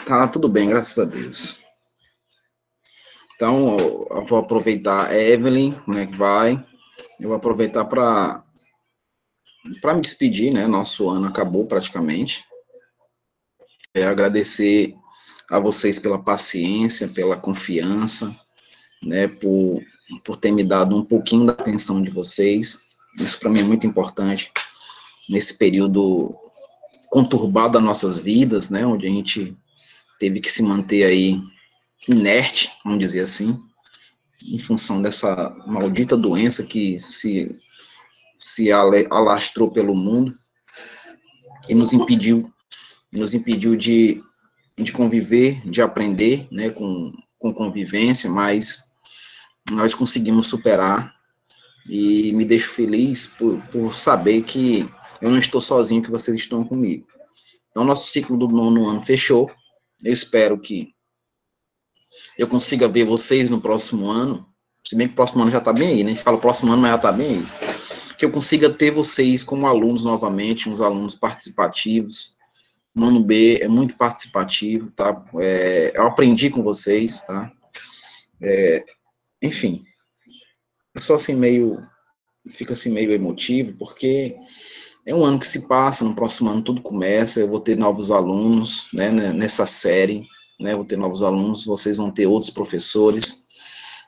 Tá tudo bem, graças a Deus. Então, eu vou aproveitar, Evelyn, como é que vai? Eu vou aproveitar para me despedir, né? Nosso ano acabou praticamente. Agradecer a vocês pela paciência, pela confiança, né? Por ter me dado um pouquinho da atenção de vocês. Isso para mim é muito importante nesse período conturbado das nossas vidas, né? Onde a gente teve que se manter aí inerte, vamos dizer assim, em função dessa maldita doença que se alastrou pelo mundo e nos impediu de conviver, de aprender, né, com convivência, mas nós conseguimos superar e me deixo feliz por saber que eu não estou sozinho, que vocês estão comigo. Então, nosso ciclo do 9º ano fechou. Eu espero que eu consiga ver vocês no próximo ano, se bem que o próximo ano já está bem aí, né? A gente fala próximo ano, mas já está bem aí. Que eu consiga ter vocês como alunos novamente, uns alunos participativos. O ano B é muito participativo, tá? Eu aprendi com vocês, tá? Enfim, eu sou assim fico assim meio emotivo, porque é um ano que se passa, no próximo ano tudo começa, eu vou ter novos alunos, né, nessa série, né, vou ter novos alunos, vocês vão ter outros professores,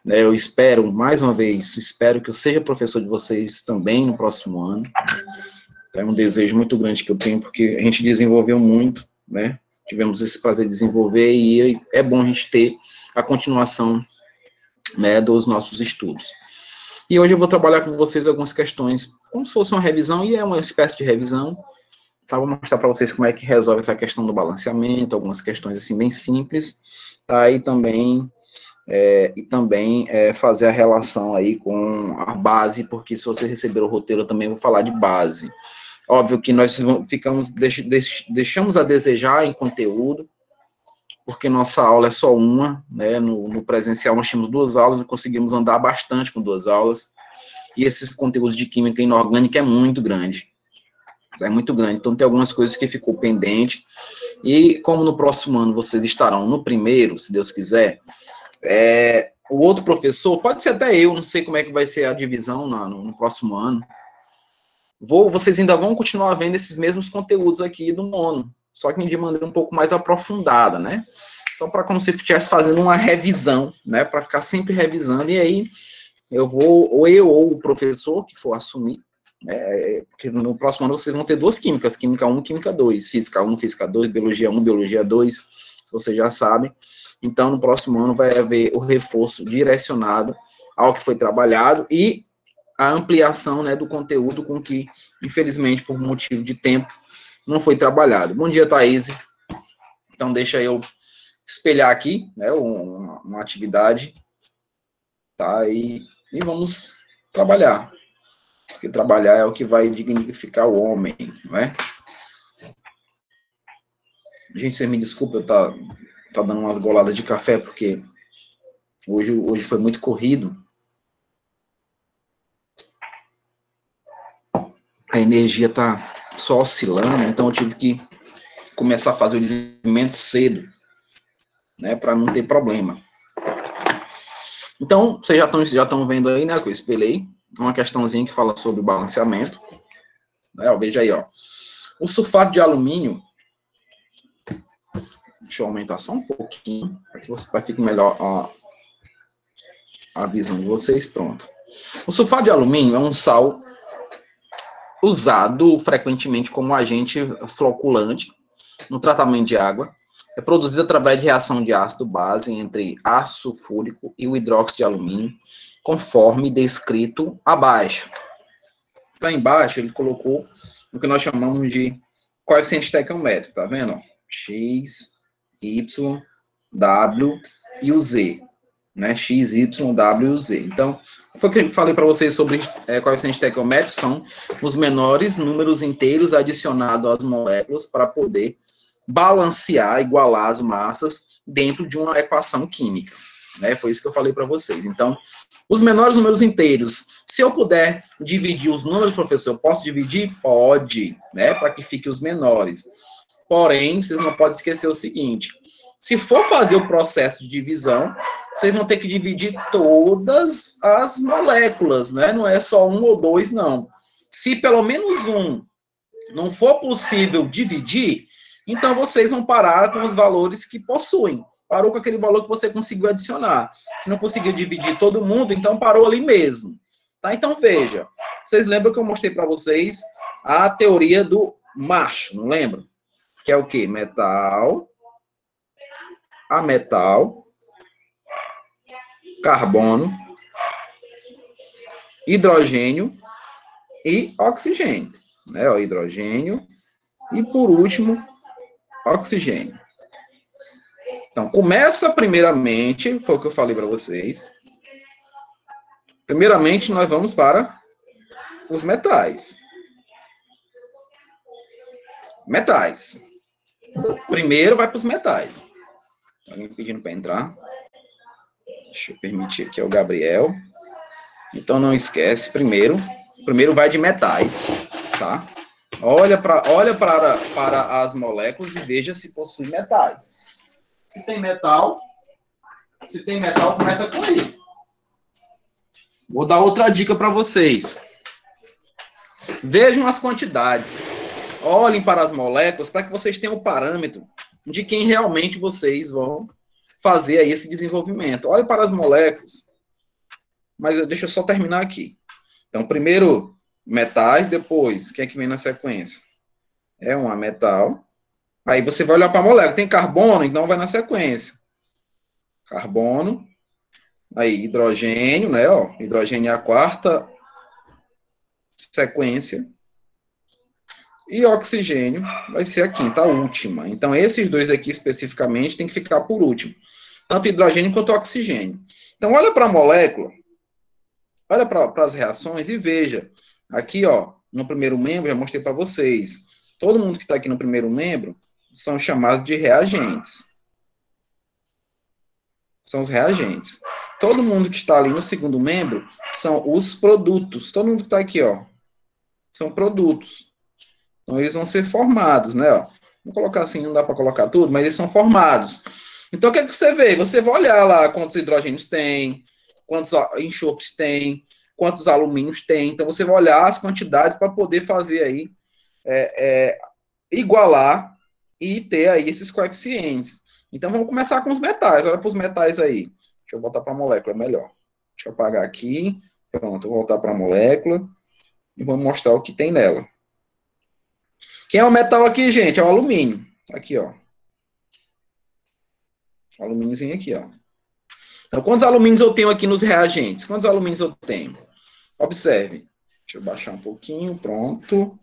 né, eu espero, mais uma vez, espero que eu seja professor de vocês também no próximo ano, é um desejo muito grande que eu tenho, porque a gente desenvolveu muito, né, tivemos esse prazer de desenvolver, e é bom a gente ter a continuação, né, dos nossos estudos. E hoje eu vou trabalhar com vocês algumas questões, como se fosse uma revisão, e é uma espécie de revisão, tá? Vou mostrar para vocês como é que resolve essa questão do balanceamento, algumas questões assim bem simples, tá? E também fazer a relação aí com a base, porque se você receber o roteiro eu também vou falar de base. Óbvio que nós deixamos a desejar em conteúdo, porque nossa aula é só uma, né? No presencial nós tínhamos 2 aulas e conseguimos andar bastante com 2 aulas, e esses conteúdos de química inorgânica é muito grande, então tem algumas coisas que ficou pendente, e como no próximo ano vocês estarão no primeiro, se Deus quiser, o outro professor, pode ser até eu, não sei como é que vai ser a divisão no próximo ano, vocês ainda vão continuar vendo esses mesmos conteúdos aqui do 9º, só que de maneira um pouco mais aprofundada, né? Só para como se estivesse fazendo uma revisão, né? Para ficar sempre revisando, e aí ou o professor que for assumir, né? Porque no próximo ano vocês vão ter 2 químicas, química 1 e química 2, física 1, física 2, biologia 1, biologia 2, se vocês já sabem. Então, no próximo ano vai haver o reforço direcionado ao que foi trabalhado e a ampliação, né, do conteúdo com que, infelizmente, por motivo de tempo, não foi trabalhado. Bom dia, Thaís. Então, deixa eu espelhar aqui, né, uma atividade, tá? E vamos trabalhar, porque trabalhar é o que vai dignificar o homem, não é? Gente, você me desculpa, eu tá dando umas goladas de café, porque hoje foi muito corrido. A energia tá só oscilando, então eu tive que começar a fazer o desenvolvimento cedo, né, para não ter problema. Então, vocês já estão vendo aí, né, que eu espelhei, uma questãozinha que fala sobre o balanceamento, né, veja aí, ó. O sulfato de alumínio, deixa eu aumentar só um pouquinho, para que vai ficar melhor a visão de vocês, pronto. O sulfato de alumínio é um sal usado frequentemente como agente floculante no tratamento de água. É produzido através de reação de ácido-base entre ácido sulfúrico e o hidróxido de alumínio, conforme descrito abaixo. Então, embaixo ele colocou o que nós chamamos de coeficiente estequiométrico, tá vendo? X, Y, W e o Z, né? X, Y, W e o Z. Então, foi o que eu falei para vocês sobre coeficiente estequiométrico, são os menores números inteiros adicionados às moléculas para poder balancear, igualar as massas dentro de uma equação química, né? Foi isso que eu falei para vocês. Então, os menores números inteiros, se eu puder dividir os números, professor, posso dividir? Pode, né? Para que fiquem os menores. Porém, vocês não podem esquecer o seguinte, Se for fazer o processo de divisão, vocês vão ter que dividir todas as moléculas, né? Não é só um ou dois, não. Se pelo menos um não for possível dividir, então vocês vão parar com os valores que possuem. Parou com aquele valor que você conseguiu adicionar. Se não conseguiu dividir todo mundo, então parou ali mesmo. Tá? Então, veja. Vocês lembram que eu mostrei para vocês a teoria do macho, não lembram? Que é o quê? Metal, ametal, carbono, hidrogênio e oxigênio. Né? O hidrogênio e, por último, oxigênio. Então, começa primeiramente, foi o que eu falei para vocês. Primeiramente, nós vamos para os metais. Metais. Primeiro vai para os metais. Alguém pedindo para entrar. Deixa eu permitir aqui ao Gabriel. Então, não esquece, primeiro vai de metais, tá? Olha para as moléculas e veja se possui metais. Se tem metal, começa com ele. Vou dar outra dica para vocês. Vejam as quantidades. Olhem para as moléculas para que vocês tenham o parâmetro de quem realmente vocês vão fazer aí esse desenvolvimento. Olhem para as moléculas. Mas deixa eu só terminar aqui. Então, primeiro metais, depois, quem é que vem na sequência? É um metal. Aí você vai olhar para a molécula. Tem carbono, então vai na sequência. Carbono. Aí, hidrogênio, né? Ó, hidrogênio é a quarta sequência. E oxigênio vai ser a quinta, a última. Então, esses dois aqui especificamente tem que ficar por último. Tanto hidrogênio quanto oxigênio. Então, olha para a molécula, olha para as reações e veja. Aqui, ó, no primeiro membro, já mostrei para vocês. Todo mundo que está aqui no primeiro membro são chamados de reagentes. São os reagentes. Todo mundo que está ali no segundo membro são os produtos. Todo mundo que está aqui, ó, são produtos. Então, eles vão ser formados, né? Ó. Vou colocar assim, não dá para colocar tudo, mas eles são formados. Então, o que é que você vê? Você vai olhar lá quantos hidrogênios tem, quantos enxofres tem, quantos alumínios tem. Então, você vai olhar as quantidades para poder fazer aí, igualar e ter aí esses coeficientes. Então, vamos começar com os metais. Olha para os metais aí. Deixa eu voltar para a molécula, é melhor. Deixa eu apagar aqui. Pronto, vou voltar para a molécula e vou mostrar o que tem nela. Quem é o metal aqui, gente? É o alumínio. Aqui, ó. O alumíniozinho aqui, ó. Então, quantos alumínios eu tenho aqui nos reagentes? Quantos alumínios eu tenho? Observe. Deixa eu baixar um pouquinho. Pronto.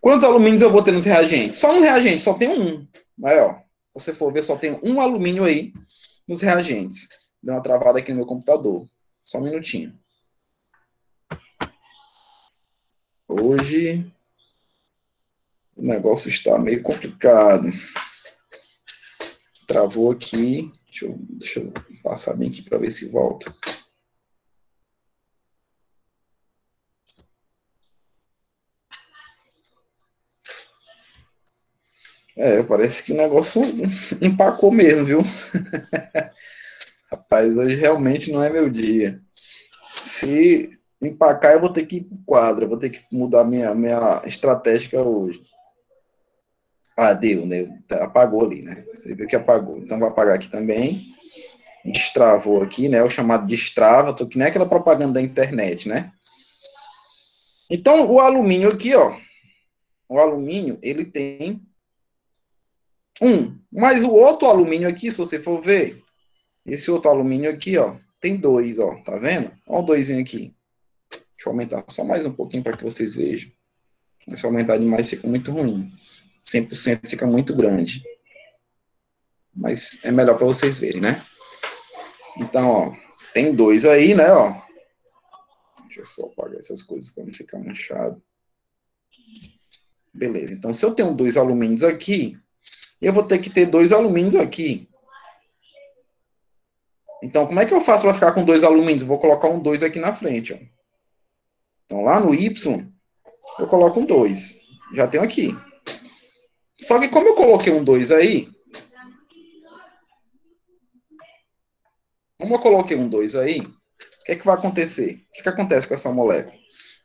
Quantos alumínios eu vou ter nos reagentes? Só no reagente, só tem um. Aí, ó. Se você for ver, só tem um alumínio aí nos reagentes. Deu uma travada aqui no meu computador. Só um minutinho. Hoje o negócio está meio complicado. Travou aqui. Deixa eu passar bem aqui para ver se volta. Parece que o negócio empacou mesmo, viu? Rapaz, hoje realmente não é meu dia. Se empacar, eu vou ter que ir pro quadro. Eu vou ter que mudar minha estratégia hoje. Ah, deu, né? Apagou ali, né? Você viu que apagou. Então, vou apagar aqui também. Destravou aqui, né? O chamado destrava. Tô que nem aquela propaganda da internet, né? Então, o alumínio aqui, ó. O alumínio, ele tem um. Mas o outro alumínio aqui, se você for ver, esse outro alumínio aqui, ó, tem dois, ó. Tá vendo? Olha o doisinho aqui. Deixa eu aumentar só mais um pouquinho para que vocês vejam. Se aumentar demais, fica muito ruim. 100% fica muito grande. Mas é melhor para vocês verem, né? Então, ó, tem dois aí, né, ó. Deixa eu só apagar essas coisas para não ficar manchado. Beleza, então se eu tenho dois alumínios aqui, eu vou ter que ter dois alumínios aqui. Então, como é que eu faço para ficar com dois alumínios? Eu vou colocar um 2 aqui na frente, ó. Então, lá no Y, eu coloco um 2. Já tenho aqui. Só que como eu coloquei um 2 aí, Como eu coloquei um 2 aí, o que é que vai acontecer? O que é que acontece com essa molécula?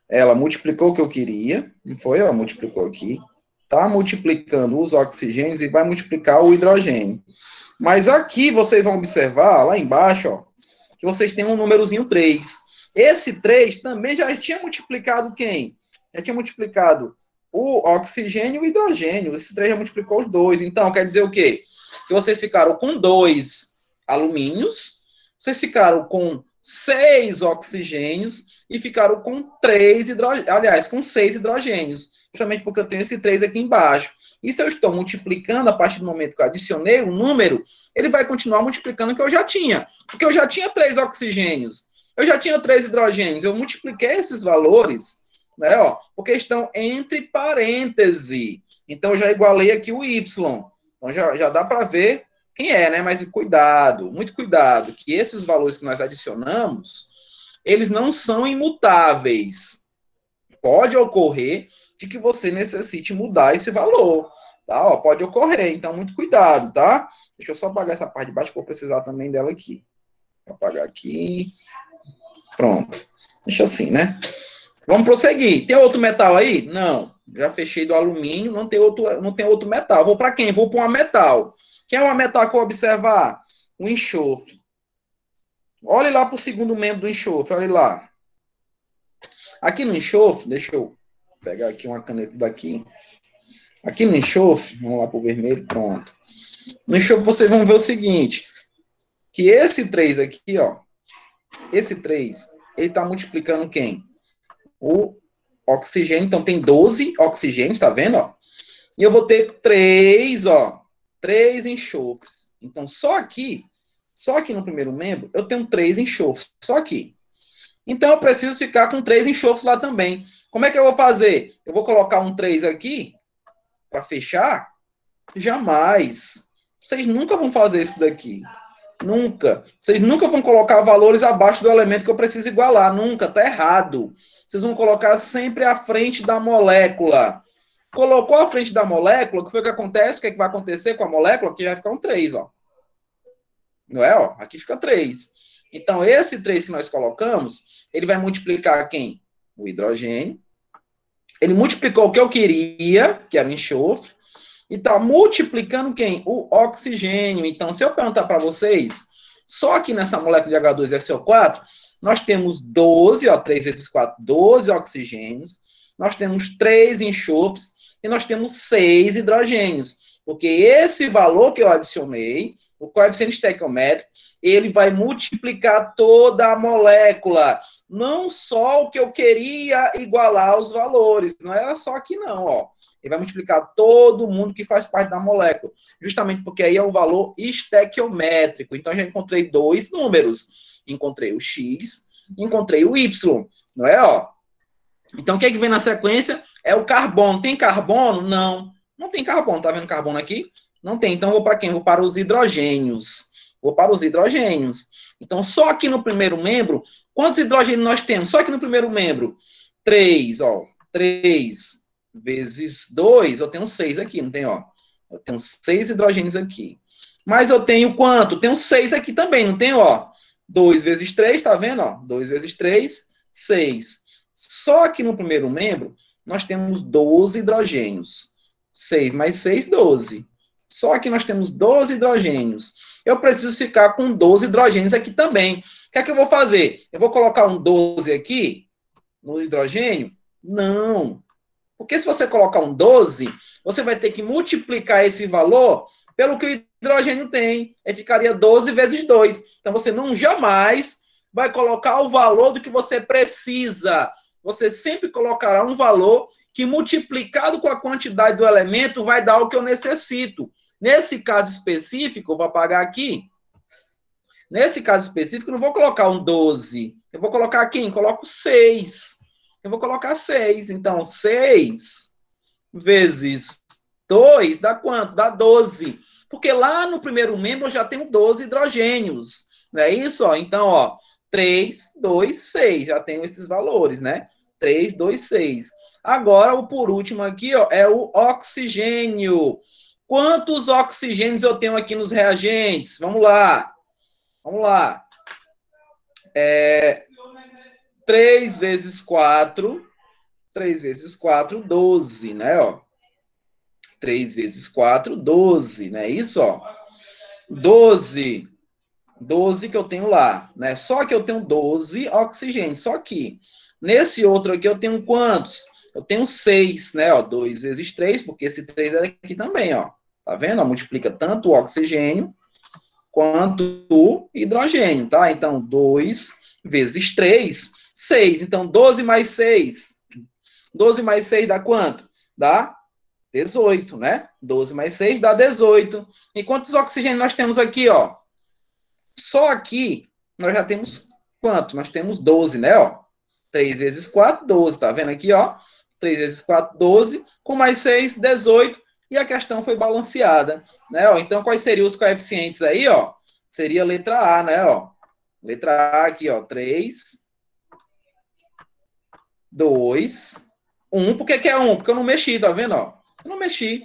Ela multiplicou o que eu queria, não foi? Ela multiplicou aqui. Está multiplicando os oxigênios e vai multiplicar o hidrogênio. Mas aqui vocês vão observar, lá embaixo, ó, que vocês têm um númerozinho 3. Esse 3 também já tinha multiplicado quem? Já tinha multiplicado o oxigênio e o hidrogênio. Esse 3 já multiplicou os dois. Então, quer dizer o quê? Que vocês ficaram com 2 alumínios, vocês ficaram com 6 oxigênios e ficaram com 3 hidrogênios, aliás, com 6 hidrogênios, justamente porque eu tenho esse 3 aqui embaixo. E se eu estou multiplicando a partir do momento que eu adicionei o número, ele vai continuar multiplicando o que eu já tinha. Porque eu já tinha 3 oxigênios, eu já tinha 3 hidrogênios, eu multipliquei esses valores, né, ó, porque estão entre parênteses. Então, eu já igualei aqui o Y. Então, já dá para ver quem é, né? Mas cuidado, muito cuidado, que esses valores que nós adicionamos, eles não são imutáveis. Pode ocorrer de que você necessite mudar esse valor, tá? Ó, pode ocorrer, então muito cuidado, tá? Deixa eu só apagar essa parte de baixo, que eu vou precisar também dela aqui. Vou apagar aqui. Pronto. Deixa assim, né? Vamos prosseguir. Tem outro metal aí? Não. Já fechei do alumínio, não tem outro metal. Vou para quem? Vou para uma metal. Quem é uma metal que eu vou observar? O enxofre. Olhe lá para o segundo membro do enxofre, olhe lá. Aqui no enxofre, deixa eu pegar aqui uma caneta daqui. Aqui no enxofre, vamos lá para o vermelho, pronto. No enxofre vocês vão ver o seguinte, que esse 3 aqui, ó, esse 3, ele está multiplicando quem? O oxigênio, então tem 12 oxigênios, tá vendo, ó? E eu vou ter 3, ó, 3 enxofres. Então, só aqui no primeiro membro, eu tenho 3 enxofres, só aqui. Então, eu preciso ficar com 3 enxofres lá também. Como é que eu vou fazer? Eu vou colocar um 3 aqui, para fechar? Jamais. Vocês nunca vão fazer isso daqui. Nunca. Vocês nunca vão colocar valores abaixo do elemento que eu preciso igualar. Nunca. Está errado. Vocês vão colocar sempre à frente da molécula. Colocou à frente da molécula, o que foi que acontece? O que, é que vai acontecer com a molécula? Aqui vai ficar um 3, ó. Não é? Ó? Aqui fica 3. Então, esse 3 que nós colocamos, ele vai multiplicar quem? O hidrogênio. Ele multiplicou o que eu queria, que era o enxofre, e está multiplicando quem? O oxigênio. Então, se eu perguntar para vocês, só aqui nessa molécula de H2SO4, nós temos 12, ó, 3 vezes 4, 12 oxigênios, nós temos 3 enxofres e nós temos 6 hidrogênios. Porque esse valor que eu adicionei, o coeficiente estequiométrico, ele vai multiplicar toda a molécula. Não só o que eu queria igualar os valores. Não era só aqui, não, ó. Ele vai multiplicar todo mundo que faz parte da molécula. Justamente porque aí é o valor estequiométrico. Então, já encontrei 2 números. Encontrei o X, encontrei o Y. Não é, ó? Então, o que é que vem na sequência? É o carbono. Tem carbono? Não. Não tem carbono. Tá vendo carbono aqui? Não tem. Então, eu vou para quem? Vou para os hidrogênios. Vou para os hidrogênios. Então, só aqui no primeiro membro, quantos hidrogênios nós temos? Só aqui no primeiro membro. 3, ó. 3 vezes 2, eu tenho 6 aqui, não tem, ó? Eu tenho 6 hidrogênios aqui. Mas eu tenho quanto? Tenho 6 aqui também, não tenho, ó? 2 vezes 3, tá vendo, ó? 2 vezes 3, 6. Só aqui no primeiro membro, nós temos 12 hidrogênios. 6 mais 6, 12. Só aqui nós temos 12 hidrogênios. Eu preciso ficar com 12 hidrogênios aqui também. O que é que eu vou fazer? Eu vou colocar um 12 aqui no hidrogênio? Não. Porque se você colocar um 12, você vai ter que multiplicar esse valor pelo que o hidrogênio tem. Aí ficaria 12 vezes 2. Então, você não jamais vai colocar o valor do que você precisa. Você sempre colocará um valor que, multiplicado com a quantidade do elemento, vai dar o que eu necessito. Nesse caso específico, eu vou apagar aqui. Nesse caso específico, eu não vou colocar um 12. Eu vou colocar quem? Coloco 6. Eu vou colocar 6. Então, 6 vezes 2 dá quanto? Dá 12. Porque lá no primeiro membro eu já tenho 12 hidrogênios. Não é isso? Ó? Então, ó, 3, 2, 6. Já tenho esses valores, né? 3, 2, 6. Agora, o por último aqui, ó, é o oxigênio. Quantos oxigênios eu tenho aqui nos reagentes? Vamos lá. Vamos lá. 3 vezes 4, 12, né, ó. 3 vezes 4, 12, né, isso, ó. 12 que eu tenho lá, né, só que eu tenho 12 oxigênio, só que nesse outro aqui eu tenho quantos? Eu tenho 6, né, ó, 2 vezes 3, porque esse 3 é aqui também, ó, tá vendo? Ó, multiplica tanto o oxigênio quanto o hidrogênio, tá? Então, 2 vezes 3, 6. Então, 12 mais 6. 12 mais 6 dá quanto? Dá 18, né? 12 mais 6 dá 18. E quantos oxigênios nós temos aqui, ó? Só aqui, nós já temos quanto? Nós temos 12, né, ó? 3 vezes 4, 12. Tá vendo aqui, ó? 3 vezes 4, 12. Com mais 6, 18. E a questão foi balanceada, né? Ó, então, quais seriam os coeficientes aí, ó? Seria a letra A, né, ó? Letra A aqui, ó. 3, 2, 1. Por que é 1? Porque eu não mexi, tá vendo, ó? Eu não mexi.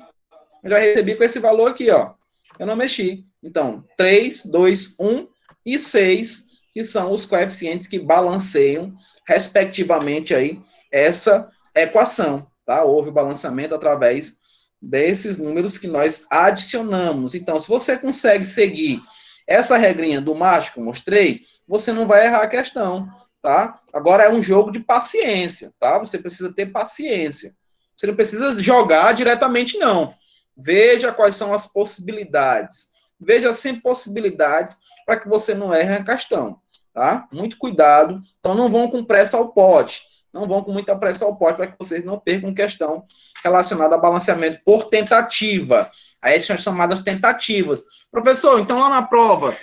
Eu já recebi com esse valor aqui, ó. Eu não mexi. Então, 3, 2, 1 e 6, que são os coeficientes que balanceiam, respectivamente, aí, essa equação, tá? Houve o balanceamento através desses números que nós adicionamos. Então, se você consegue seguir essa regrinha do macho que eu mostrei, você não vai errar a questão, tá? Agora é um jogo de paciência, tá? Você precisa ter paciência. Você não precisa jogar diretamente, não. Veja quais são as possibilidades. Veja sempre possibilidades para que você não erre a questão, tá? Muito cuidado. Então, não vão com pressa ao pote. Não vão com muita pressa ao pote para que vocês não percam questão relacionada a balanceamento por tentativa. Aí são chamadas tentativas. Professor, então lá na prova,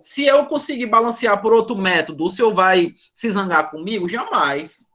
se eu conseguir balancear por outro método, o senhor vai se zangar comigo? Jamais.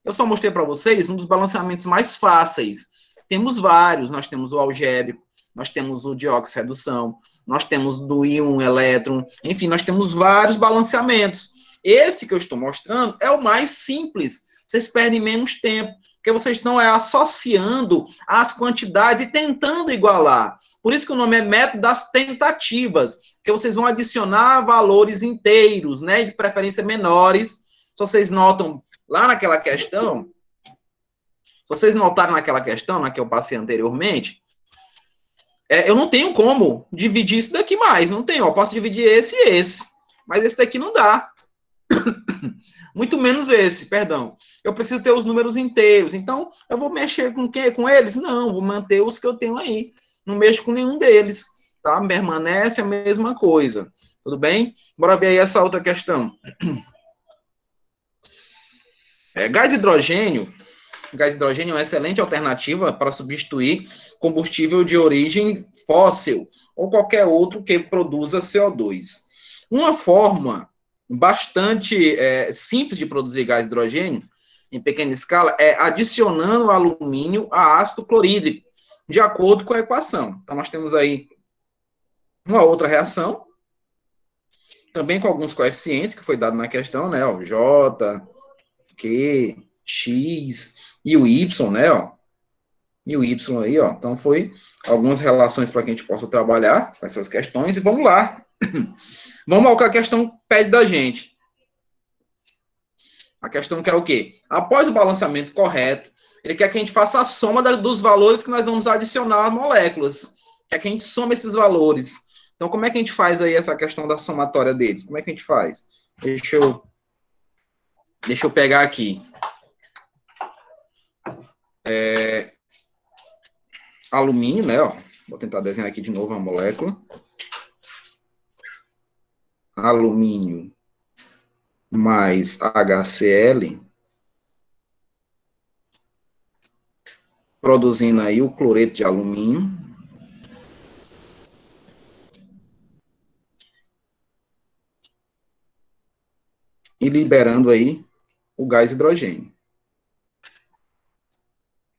Eu só mostrei para vocês um dos balanceamentos mais fáceis. Temos vários, nós temos o algébrico, nós temos o de oxirredução, nós temos do íon elétron, enfim, nós temos vários balanceamentos. Esse que eu estou mostrando é o mais simples, vocês perdem menos tempo, porque vocês estão associando as quantidades e tentando igualar. Por isso que o nome é método das tentativas, porque vocês vão adicionar valores inteiros, né, de preferência menores. Se vocês notam lá naquela questão, se vocês notaram naquela questão, na que eu passei anteriormente, eu não tenho como dividir isso daqui mais, não tenho, eu posso dividir esse e esse, mas esse daqui não dá. Muito menos esse, perdão. Eu preciso ter os números inteiros, então eu vou mexer com quem? Com eles? Não, vou manter os que eu tenho aí, não mexo com nenhum deles, tá? Permanece a mesma coisa, tudo bem? Bora ver aí essa outra questão. Gás hidrogênio é uma excelente alternativa para substituir combustível de origem fóssil ou qualquer outro que produza CO2. Uma forma bastante simples de produzir gás hidrogênio em pequena escala é adicionando alumínio a ácido clorídrico, de acordo com a equação. Então, nós temos aí uma outra reação, também com alguns coeficientes que foi dado na questão, né? Ó, J, Q, X e o Y, né? Ó, e o Y aí, ó. Então, foi algumas relações para que a gente possa trabalhar com essas questões. E vamos lá. Vamos ao que a questão pede da gente. A questão quer o quê? Após o balanceamento correto, ele quer que a gente faça a soma dos valores que nós vamos adicionar às moléculas. Quer que a gente soma esses valores. Então, como é que a gente faz aí essa questão da somatória deles? Como é que a gente faz? Deixa eu pegar aqui. Alumínio, né? Ó. Vou tentar desenhar aqui de novo a molécula. Alumínio mais HCl, produzindo aí o cloreto de alumínio. E liberando aí o gás hidrogênio,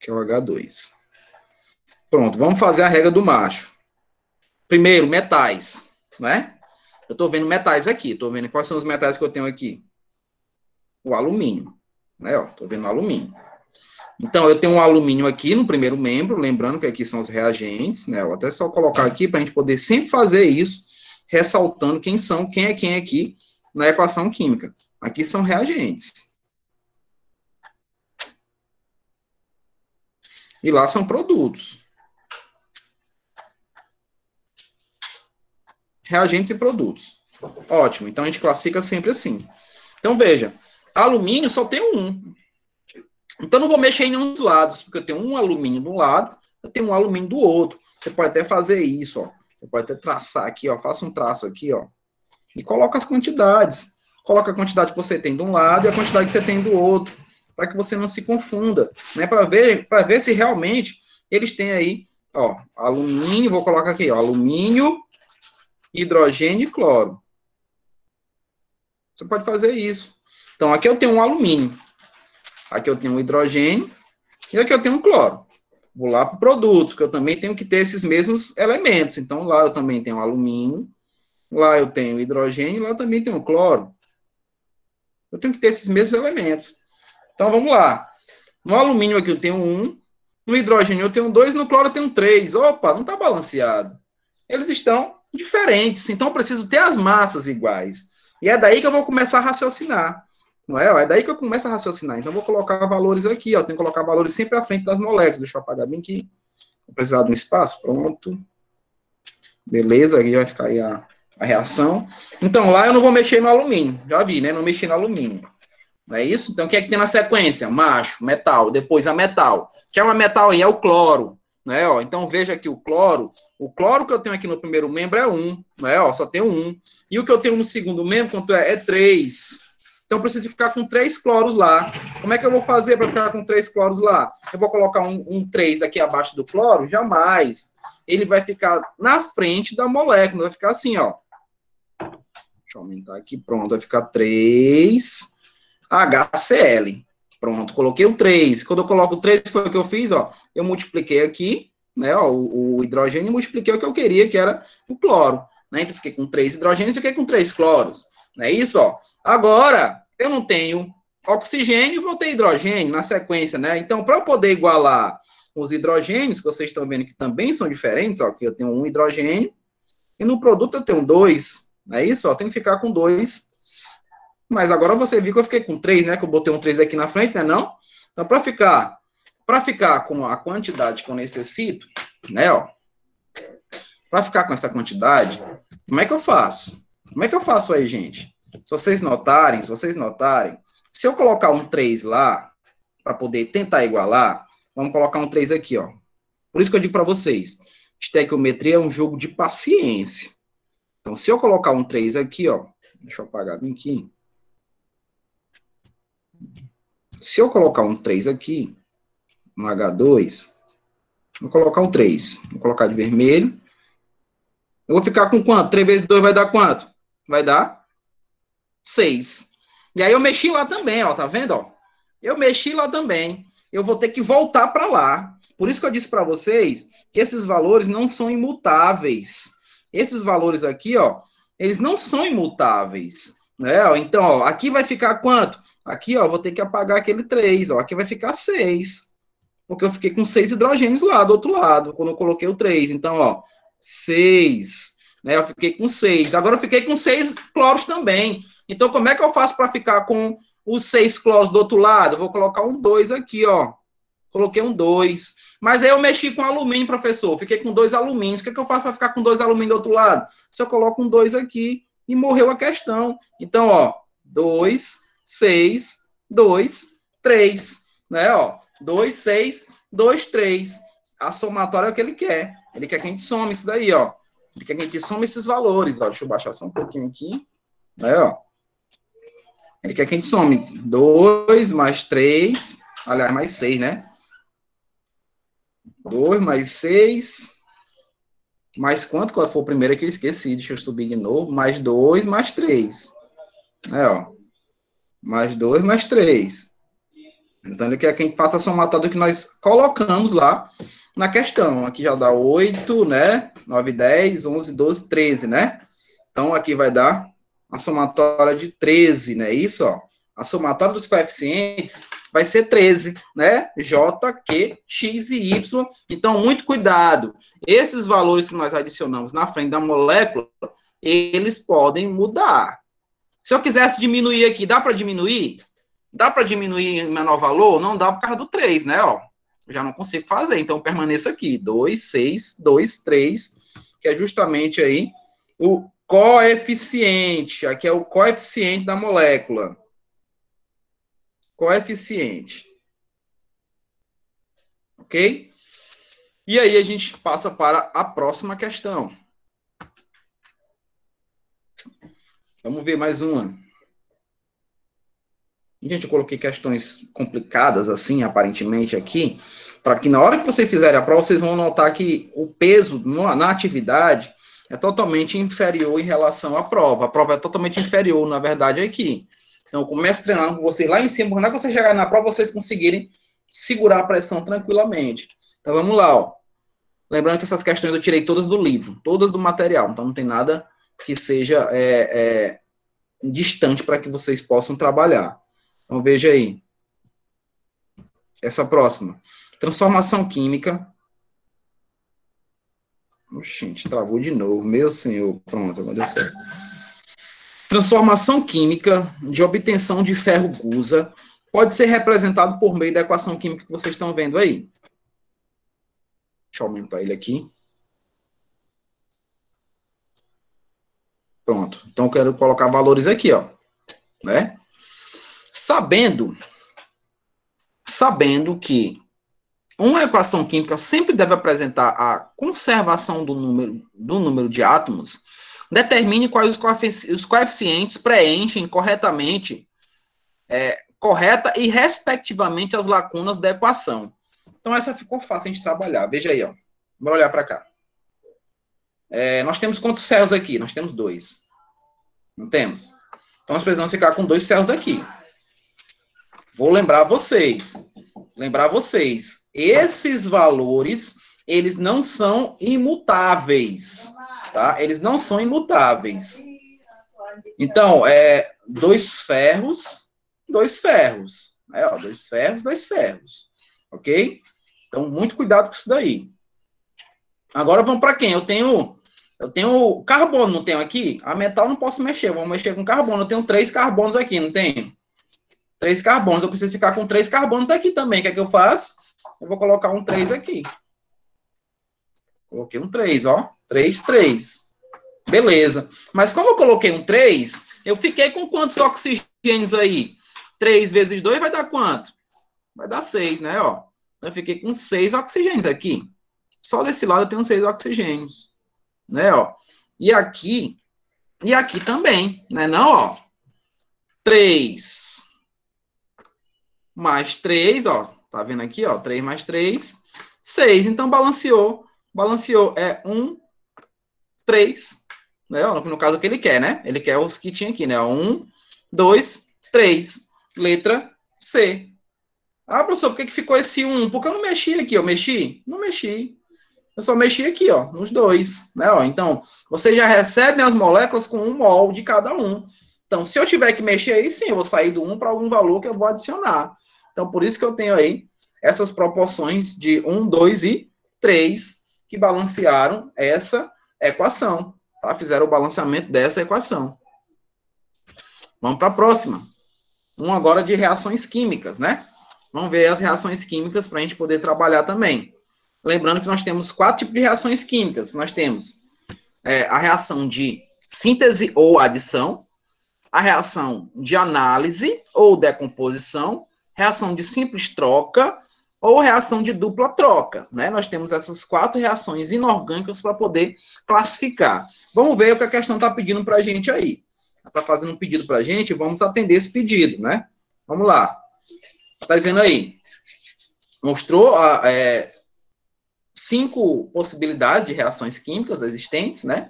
que é o H2. Pronto, vamos fazer a regra do macho. Primeiro, metais, né? Eu estou vendo metais aqui, estou vendo quais são os metais que eu tenho aqui. O alumínio, né? Estou vendo o alumínio. Então, eu tenho um alumínio aqui no primeiro membro, lembrando que aqui são os reagentes, né? Vou até só colocar aqui para a gente poder sempre fazer isso, ressaltando quem é quem aqui na equação química. Aqui são reagentes. E lá são produtos. Reagentes e produtos. Ótimo. Então, a gente classifica sempre assim. Então, veja. Alumínio só tem um. Então, não vou mexer em nenhum dos lados, porque eu tenho um alumínio de um lado, eu tenho um alumínio do outro. Você pode até fazer isso, ó. Você pode até traçar aqui, ó. Faça um traço aqui, ó. E coloca as quantidades. Coloca a quantidade que você tem de um lado e a quantidade que você tem do outro, para que você não se confunda, né? Para ver se realmente eles têm aí, ó, alumínio, vou colocar aqui, ó, alumínio, hidrogênio e cloro. Você pode fazer isso. Então, aqui eu tenho um alumínio, aqui eu tenho um hidrogênio e aqui eu tenho um cloro. Vou lá para o produto, que eu também tenho que ter esses mesmos elementos. Então, lá eu também tenho alumínio, lá eu tenho hidrogênio, lá eu também tenho cloro. Eu tenho que ter esses mesmos elementos. Então, vamos lá. No alumínio aqui eu tenho 1, no hidrogênio eu tenho 2, no cloro eu tenho 3. Opa, não está balanceado. Eles estão diferentes, então eu preciso ter as massas iguais. E é daí que eu vou começar a raciocinar. Não é? É daí que eu começo a raciocinar. Então, eu vou colocar valores aqui, ó. Tenho que colocar valores sempre à frente das moléculas. Deixa eu apagar bem aqui. Vou precisar de um espaço. Pronto. Beleza, aqui vai ficar aí a reação. Então, lá eu não vou mexer no alumínio. Já vi, né? Não mexer no alumínio. Não é isso? Então, o que é que tem na sequência? Macho, metal. Depois a metal. O que é uma metal aí? É o cloro. Né? Ó, então, veja aqui o cloro. O cloro que eu tenho aqui no primeiro membro é 1. Né? Ó, só tem 1. E o que eu tenho no segundo membro, quanto é? É 3. Então, eu preciso ficar com 3 cloros lá. Como é que eu vou fazer para ficar com 3 cloros lá? Eu vou colocar um 3 aqui abaixo do cloro? Jamais. Ele vai ficar na frente da molécula. Vai ficar assim, ó. Deixa eu aumentar aqui. Pronto, vai ficar 3 HCl. Pronto, coloquei o 3. Quando eu coloco o 3, foi o que eu fiz, ó. Eu multipliquei aqui, né, ó, o hidrogênio, e multipliquei o que eu queria, que era o cloro. Né? Então, fiquei com 3 hidrogênios e fiquei com 3 cloros. Não é isso, ó? Agora, eu não tenho oxigênio e vou ter hidrogênio na sequência, né? Então, para eu poder igualar os hidrogênios, que vocês estão vendo que também são diferentes, ó, aqui eu tenho um hidrogênio, e no produto eu tenho 2, não é isso? Ó, tem que ficar com 2. Mas agora você viu que eu fiquei com 3, né? Que eu botei um 3 aqui na frente, né? Não? Então, para ficar com a quantidade que eu necessito, né? Ó, para ficar com essa quantidade, como é que eu faço? Como é que eu faço aí, gente? Se vocês notarem, se eu colocar um 3 lá, para poder tentar igualar, vamos colocar um 3 aqui, ó. Por isso que eu digo para vocês, estequiometria é um jogo de paciência. Então, se eu colocar um 3 aqui, ó, deixa eu apagar bem aqui. Se eu colocar um 3 aqui, no H2, vou colocar um 3, vou colocar de vermelho. Eu vou ficar com quanto? 3 vezes 2 vai dar quanto? Vai dar 6. E aí eu mexi lá também, ó, tá vendo, ó? Eu mexi lá também. Eu vou ter que voltar para lá. Por isso que eu disse para vocês que esses valores não são imutáveis. Esses valores aqui, ó, eles não são imutáveis, né? Então, ó, aqui vai ficar quanto? Aqui, ó, vou ter que apagar aquele 3, ó, aqui vai ficar 6. Porque eu fiquei com 6 hidrogênios lá do outro lado, quando eu coloquei o 3. Então, ó, 6, né? Eu fiquei com 6. Agora eu fiquei com 6 cloros também. Então, como é que eu faço para ficar com os 6 cloros do outro lado? Eu vou colocar um 2 aqui, ó. Coloquei um 2. Mas aí eu mexi com alumínio, professor. Fiquei com 2 alumínios. O que eu faço para ficar com 2 alumínios do outro lado? Se eu coloco um 2 aqui e morreu a questão. Então, ó, 2, 6, 2, 3, né, ó. 2, 6, 2, 3. A somatória é o que ele quer. Ele quer que a gente some isso daí, ó. Ele quer que a gente some esses valores, ó. Deixa eu baixar só um pouquinho aqui. Né, ó. Ele quer que a gente some 2 mais 3, aliás, mais 6, né? 2 mais 6, mais quanto? Qual foi o primeiro que eu esqueci? Deixa eu subir de novo. Mais 2, mais 3. É, ó. Mais 2, mais 3. Então, ele quer que a gente faça a somatória que nós colocamos lá na questão. Aqui já dá 8, né? 9, 10, 11, 12, 13, né? Então, aqui vai dar a somatória de 13, né? Isso, ó. A somatória dos coeficientes vai ser 13, né? J, Q, X e Y. Então, muito cuidado. Esses valores que nós adicionamos na frente da molécula, eles podem mudar. Se eu quisesse diminuir aqui, dá para diminuir? Dá para diminuir em menor valor? Não dá por causa do 3, né? Ó, eu já não consigo fazer, então eu permaneço aqui. 2, 6, 2, 3, que é justamente aí o coeficiente. Aqui é o coeficiente da molécula. Coeficiente. Ok? E aí a gente passa para a próxima questão. Vamos ver mais uma. Gente, eu coloquei questões complicadas, assim, aparentemente, aqui, para que na hora que vocês fizerem a prova, vocês vão notar que o peso na atividade é totalmente inferior em relação à prova. A prova é totalmente inferior, na verdade, aqui. Então, eu começo treinando com vocês lá em cima, quando vocês chegarem na prova, vocês conseguirem segurar a pressão tranquilamente. Então, vamos lá, ó. Lembrando que essas questões eu tirei todas do livro, todas do material, então não tem nada que seja distante para que vocês possam trabalhar. Então, veja aí. Essa próxima. Transformação química. Gente, travou de novo. Meu senhor. Pronto, agora deu certo. Transformação química de obtenção de ferro gusa pode ser representado por meio da equação química que vocês estão vendo aí. Deixa eu aumentar ele aqui. Pronto. Então, eu quero colocar valores aqui, ó. Né? Sabendo que uma equação química sempre deve apresentar a conservação do número de átomos, determine quais os coeficientes preenchem corretamente, correta e respectivamente as lacunas da equação. Então, essa ficou fácil de trabalhar. Veja aí, ó. Bora olhar para cá. Nós temos quantos ferros aqui? Nós temos 2. Não temos? Então, nós precisamos ficar com 2 ferros aqui. Vou lembrar vocês, esses valores, eles não são imutáveis, tá? Eles não são imutáveis. Então, 2 ferros, 2 ferros. 2 ferros, 2 ferros. Ok? Então, muito cuidado com isso daí. Agora, vamos para quem? Eu tenho carbono, não tenho aqui? A metal não posso mexer, vamos mexer com carbono. Eu tenho 3 carbonos aqui, não tenho? 3 carbonos, eu preciso ficar com 3 carbonos aqui também. O que é que eu faço? Eu vou colocar um 3 aqui. Coloquei um 3, ó. 3, 3. Beleza. Mas como eu coloquei um 3, eu fiquei com quantos oxigênios aí? 3 vezes 2 vai dar quanto? Vai dar 6, né, ó. Então eu fiquei com 6 oxigênios aqui. Só desse lado eu tenho 6 oxigênios, né, ó. E aqui também, né, não, ó. 3 mais 3, ó, tá vendo aqui, ó, 3 mais 3, 6, então balanceou, 1, 3, né, no caso que ele quer, né, ele quer os que tinha aqui, né, 1, 2, 3, letra C. Ah, professor, por que ficou esse 1? Porque eu não mexi aqui, eu mexi? Não mexi, eu só mexi aqui, ó, nos 2, né, ó, então, você já recebe as moléculas com 1 mol de cada um. Então, se eu tiver que mexer aí, sim, eu vou sair do 1 para algum valor que eu vou adicionar. Então, por isso que eu tenho aí essas proporções de 1, 2 e 3 que balancearam essa equação, tá? Fizeram o balanceamento dessa equação. Vamos para a próxima. Agora de reações químicas, né? Vamos ver as reações químicas para a gente poder trabalhar também. Lembrando que nós temos 4 tipos de reações químicas. Nós temos a reação de síntese ou adição, a reação de análise ou decomposição, reação de simples troca ou reação de dupla troca, né? Nós temos essas 4 reações inorgânicas para poder classificar. Vamos ver o que a questão está pedindo para a gente aí. Ela está fazendo um pedido para a gente, vamos atender esse pedido, né? Vamos lá. Está dizendo aí, mostrou 5 possibilidades de reações químicas existentes, né?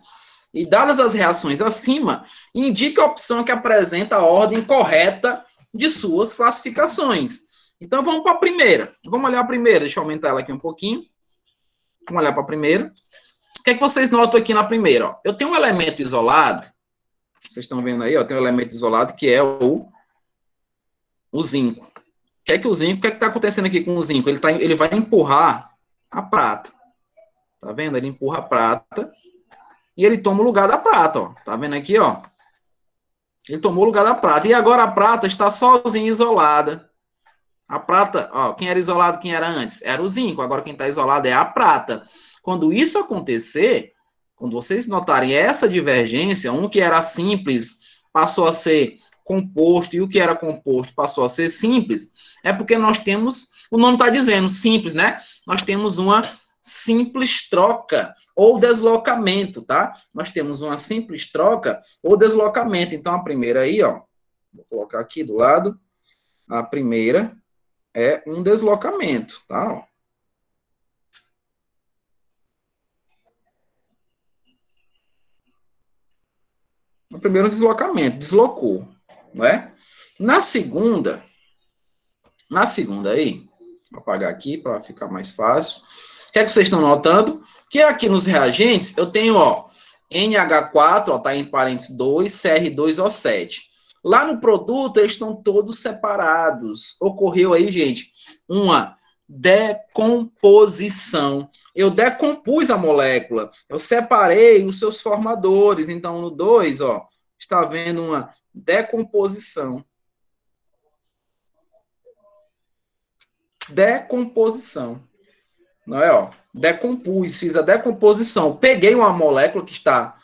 E dadas as reações acima, indica a opção que apresenta a ordem correta de suas classificações. Então, vamos para a primeira. Vamos olhar a primeira. Deixa eu aumentar ela aqui um pouquinho. Vamos olhar para a primeira. O que é que vocês notam aqui na primeira? Ó? Eu tenho um elemento isolado. Vocês estão vendo aí, ó, tem um elemento isolado que é o zinco. O que é que está acontecendo aqui com o zinco? Ele vai empurrar a prata. Tá vendo? Ele empurra a prata e ele toma o lugar da prata, ó. Tá vendo aqui, ó? Ele tomou o lugar da prata. E agora a prata está sozinha, isolada. A prata, ó, quem era isolado, quem era antes? Era o zinco. Agora quem está isolado é a prata. Quando isso acontecer, quando vocês notarem essa divergência, um que era simples passou a ser composto e o que era composto passou a ser simples, é porque nós temos, o nome está dizendo, simples, né? Nós temos uma simples troca ou deslocamento, tá? Nós temos uma simples troca ou deslocamento. Então, a primeira aí, ó, vou colocar aqui do lado, a primeira é um deslocamento, tá? O primeiro deslocamento, deslocou, não é? Na segunda aí, vou apagar aqui para ficar mais fácil. O que é que vocês estão notando? Que aqui nos reagentes eu tenho, ó, NH4, ó, tá em parênteses 2, CR2O7. Lá no produto eles estão todos separados. Ocorreu aí, gente, uma decomposição. Eu decompus a molécula, eu separei os seus formadores. Então, no 2, ó, está havendo uma decomposição. Decomposição. Não é, ó? Decompus, fiz a decomposição. Peguei uma molécula que está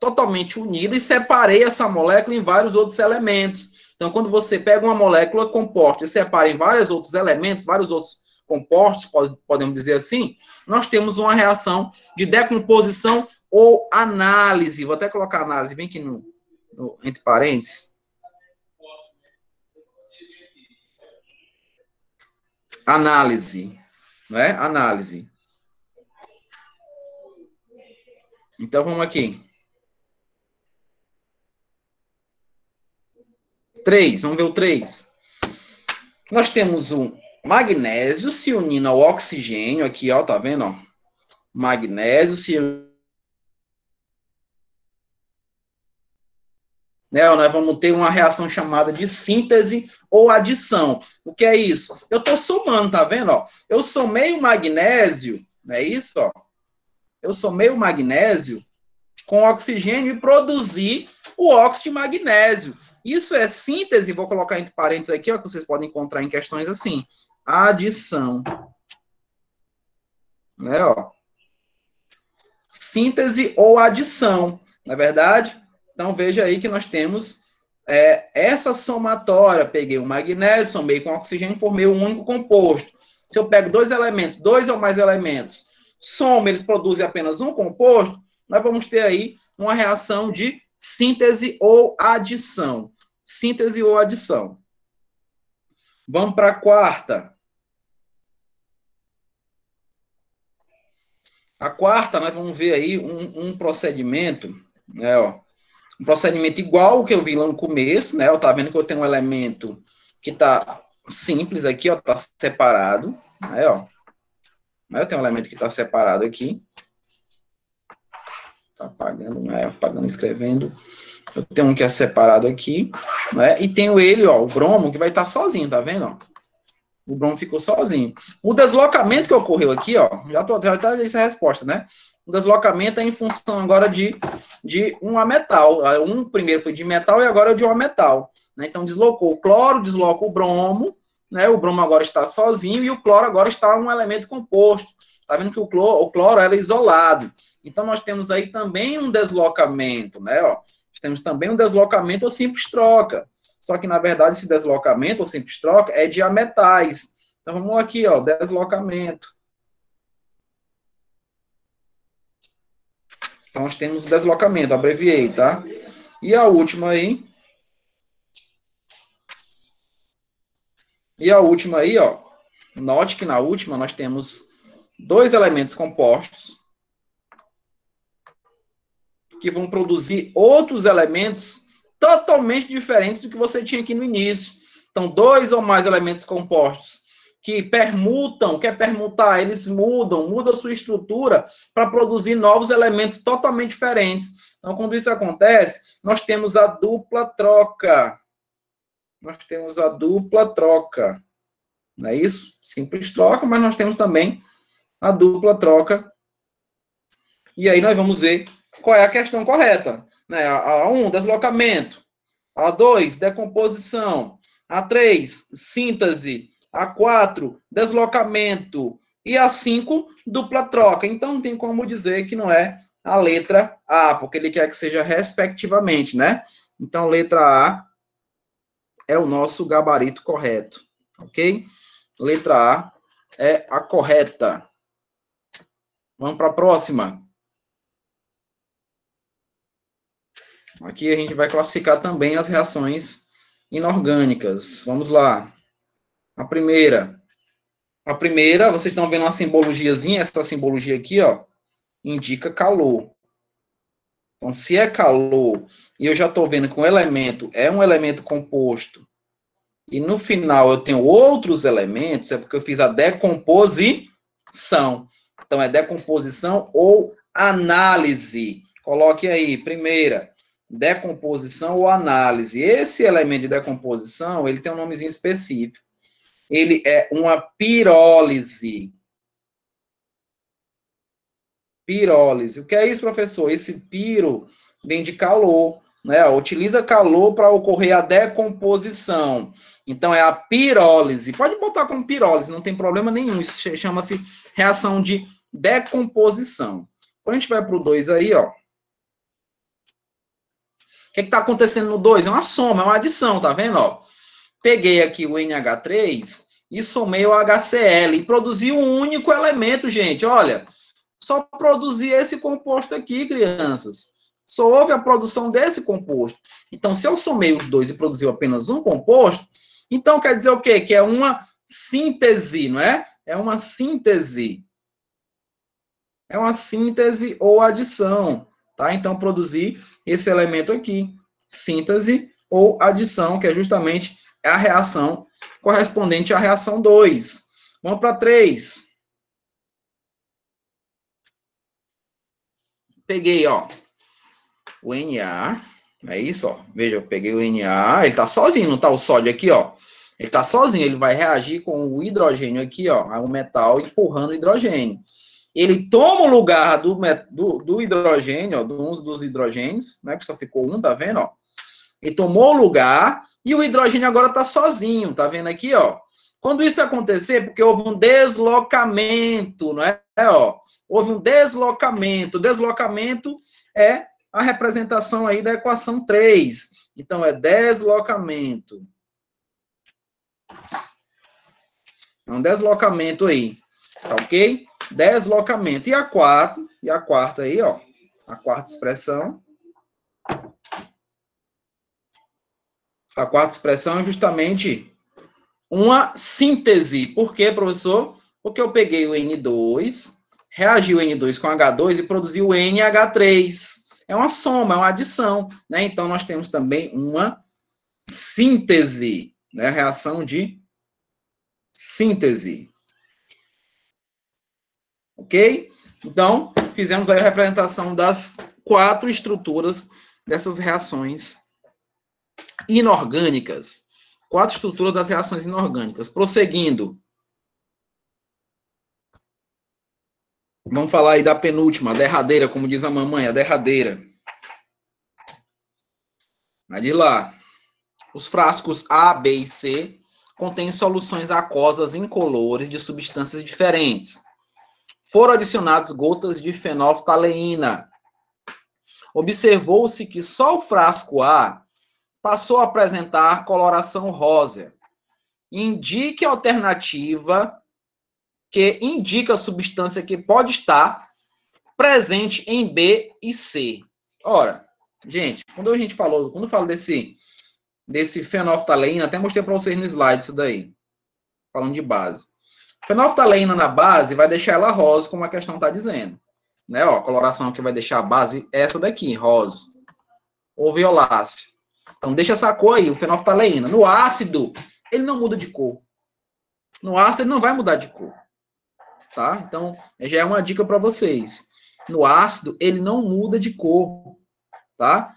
totalmente unida e separei essa molécula em vários outros elementos. Então, quando você pega uma molécula composta e separa em vários outros elementos, vários outros compostos, podemos dizer assim, nós temos uma reação de decomposição ou análise. Vou até colocar análise bem aqui entre parênteses. Análise, não é? Análise. Então, vamos aqui. 3, vamos ver o 3. Nós temos um magnésio se unindo ao oxigênio, aqui, ó, tá vendo, ó? Magnésio se unindo. Né, nós vamos ter uma reação chamada de síntese ou adição. O que é isso? Eu estou somando, tá vendo? Ó? Eu somei o magnésio, não é isso? Ó? Eu somei o magnésio com oxigênio e produzi o óxido de magnésio. Isso é síntese, vou colocar entre parênteses aqui, ó, que vocês podem encontrar em questões assim. Adição. Né, ó? Síntese ou adição, não é verdade? Então, veja aí que nós temos essa somatória. Peguei o magnésio, somei com oxigênio, formei um único composto. Se eu pego dois elementos, dois ou mais elementos, somo, eles produzem apenas um composto, nós vamos ter aí uma reação de síntese ou adição. Síntese ou adição. Vamos para a quarta. A quarta, nós vamos ver aí um procedimento, né, ó, um procedimento igual ao que eu vi lá no começo, né? Eu tá vendo que eu tenho um elemento que tá simples aqui, ó, tá separado, né, ó. Eu tenho um elemento que tá separado aqui. Tá apagando, né? Apagando, escrevendo. Eu tenho um que é separado aqui, né? E tenho ele, ó, o bromo, que vai estar sozinho, tá vendo, ó? O bromo ficou sozinho. O deslocamento que ocorreu aqui, ó, já tá essa resposta, né? O deslocamento é em função agora de um ametal. Um primeiro foi de metal e agora é de um ametal. Né? Então, deslocou o cloro, desloca o bromo, né? O bromo agora está sozinho e o cloro agora está um elemento composto. Tá vendo que o cloro era isolado. Então, nós temos aí também um deslocamento, né? Ó, temos também um deslocamento ou simples troca. Só que, na verdade, esse deslocamento ou simples troca é de ametais. Então, vamos aqui, ó, deslocamento. Então, nós temos o deslocamento, abreviei, tá? E a última aí. E a última aí, ó. Note que na última nós temos dois elementos compostos que vão produzir outros elementos totalmente diferentes do que você tinha aqui no início. Então, dois ou mais elementos compostos que permutam, quer permutar, eles mudam a sua estrutura para produzir novos elementos totalmente diferentes. Então, quando isso acontece, nós temos a dupla troca. Nós temos a dupla troca. Não é isso? Simples troca, mas nós temos também a dupla troca. E aí nós vamos ver qual é a questão correta. Né? A 1, deslocamento. A2, decomposição. A3, síntese. A4, deslocamento. E A5, dupla troca. Então, não tem como dizer que não é a letra A, porque ele quer que seja respectivamente, né? Então, letra A é o nosso gabarito correto, ok? Letra A é a correta. Vamos para a próxima. Aqui a gente vai classificar também as reações inorgânicas. Vamos lá. A primeira, vocês estão vendo uma simbologiazinha, essa simbologia aqui, ó, indica calor. Então, se é calor, e eu já estou vendo que o elemento é um elemento composto, e no final eu tenho outros elementos, é porque eu fiz a decomposição. Então, é decomposição ou análise. Coloque aí, primeira, decomposição ou análise. Esse elemento de decomposição, ele tem um nomezinho específico. Ele é uma pirólise. Pirólise. O que é isso, professor? Esse piro vem de calor, né? Utiliza calor para ocorrer a decomposição. Então, é a pirólise. Pode botar como pirólise, não tem problema nenhum. Isso chama-se reação de decomposição. Quando a gente vai para o 2 aí, ó. O que está acontecendo no 2? É uma soma, é uma adição, tá vendo? Ó? Peguei aqui o NH3 e somei o HCl e produzi um único elemento, gente. Olha, só produzir esse composto aqui, crianças. Só houve a produção desse composto. Então, se eu somei os dois e produziu apenas um composto, então quer dizer o quê? Que é uma síntese, não é? É uma síntese. É uma síntese ou adição, tá? Então, produzir esse elemento aqui. Síntese ou adição, que é justamente a reação correspondente à reação 2. Vamos para 3. Peguei, ó, o Na, é isso, ó. Veja, eu peguei o Na, ele tá sozinho, não tá o sódio aqui, ó. Ele tá sozinho, ele vai reagir com o hidrogênio aqui, ó, o metal empurrando o hidrogênio. Ele toma o lugar do hidrogênio, ó, um dos hidrogênios, né, que só ficou um, tá vendo, ó? Ele tomou o lugar e o hidrogênio agora tá sozinho, tá vendo aqui, ó? Quando isso acontecer, porque houve um deslocamento, não é, ó? Houve um deslocamento. Deslocamento é a representação aí da equação 3. Então, é deslocamento. É um deslocamento aí. Tá ok? Deslocamento. E a quarta aí, ó. A quarta expressão. A quarta expressão é justamente uma síntese. Por quê, professor? Porque eu peguei o N2, reagi o N2 com H2 e produzi o NH3. É uma soma, é uma adição, né? Então, nós temos também uma síntese, né? Reação de síntese. Ok? Então, fizemos aí a representação das 4 estruturas dessas reações inorgânicas. 4 estruturas das reações inorgânicas. Prosseguindo. Vamos falar aí da penúltima, a derradeira, como diz a mamãe, a derradeira. Vai de lá. Os frascos A, B e C contêm soluções aquosas incolores de substâncias diferentes. Foram adicionadas gotas de fenolftaleína. Observou-se que só o frasco A passou a apresentar coloração rosa. Indique a alternativa que indica a substância que pode estar presente em B e C. Ora, gente, quando eu falo desse fenolftaleína, até mostrei para vocês no slide isso daí, falando de base. Fenolftaleína na base vai deixar ela rosa, como a questão está dizendo. Né? Ó, a coloração que vai deixar a base é essa daqui, rosa. Ou violáceo. Então, deixa essa cor aí, o fenolftaleína. No ácido, ele não muda de cor. No ácido, ele não vai mudar de cor. Tá? Então, já é uma dica para vocês. No ácido, ele não muda de cor. Tá?